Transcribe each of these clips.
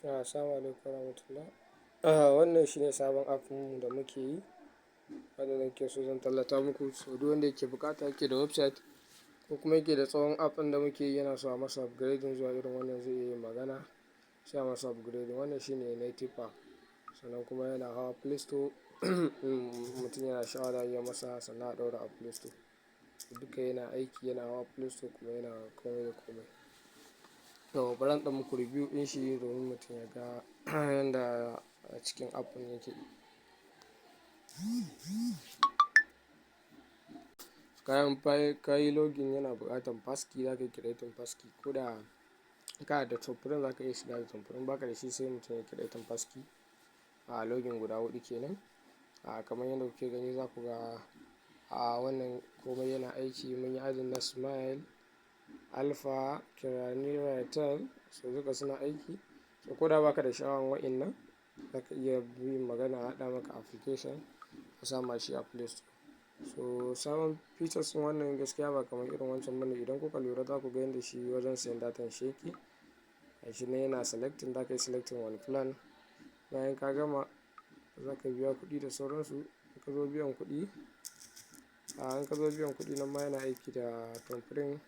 Assalamu alaikum warahmatullah. Wannan shine sabon app ɗin da muke yi, wanda nake so zan tallata muku. So duk wanda yake buƙata yake da website ko kuma yake da tsohon app ɗin da muke yi yana so a masa upgrading zuwa irin wannan zai iya yin magana sai a masa upgrading. Wannan shine native app, sannan kuma yana hawa Play Store. Mutum yana sha'awa za a iya masa sannan a ɗaura a Play Store. Duka yana aiki, yana hawa Play Store kuma yana komai da komai. To bari in ɗan muku review ɗin shi domin mutum ya ga yanda cikin app ɗin yake. Ka yi login yana buƙatar passkey, za ka yi creating passkey. Ko da kana da Tomframe za ka iya shiga da Tomframe, baka da shi sai mutum ya creating passkey. Login guda huɗu kenan. Kamar yadda kuke gani za ku ga wannan komai yana aiki. Mun yi adin na Smile, Alpha, Kirani, Raitel, so duka suna aiki. So ko da baka da sha'awan wa'innan, za ka iya yin magana a haɗa maka application ka sama shi a Play Store. So sabon features ɗin wannan gaskiya ba kamar irin wancan bane. Idan kuka lura za ku ga yanda shi wajen siyan datan shi yake. Shi ne yana selecting, za ka yi selecting wani plan. Bayan ka gama za ka biya kuɗi da sauransu. In ka zo biyan kuɗi nan ma yana aiki da Tomframe,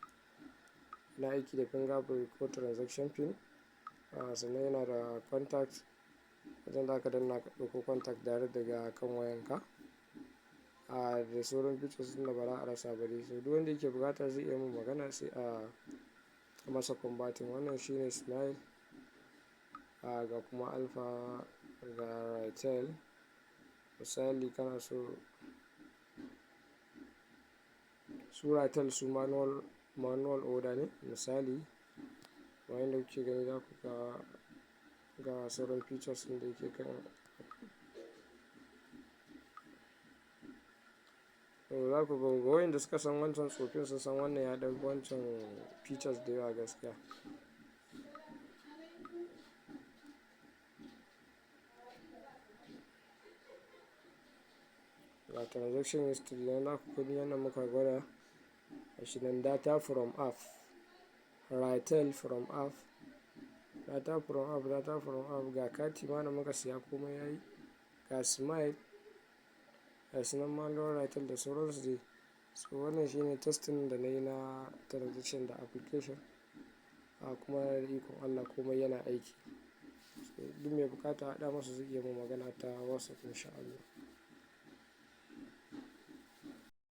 yana aiki da fingerprint ko transaction pin. Sannan yana da contact, wajen za ka danna ka ɗauko contact direct daga kan wayanka. Da sauran features ɗin da ba za a rasa ba dai. So duk wanda yake buƙata zai iya mun magana sai a masa converting. Wannan shine Smile, ga kuma Alpha, ga Raitel. Misali kana so su Raitel su manual order ne misali. Kamar yadda kuke gani za ku ga sauran features ɗin da yake kan. Za ku ga wayanda suka san wancan tsofin sun san wannan ya ɗan fi wancan features da yawa gaskiya. Ga transaction history nan za ku gani yanda muka gwada. Gashi nan data from app, Raitel from app, data from app, ga kati ma da muka siya komai yayi. Ga Smile, gashi nan manual Raitel da sauransu dai. So wannan shine testing da na yi na transaction da application. Kuma da ikon Allah komai yana aiki. So duk mai buƙata a haɗa masa zai iya mun magana ta WhatsApp in sha Allah.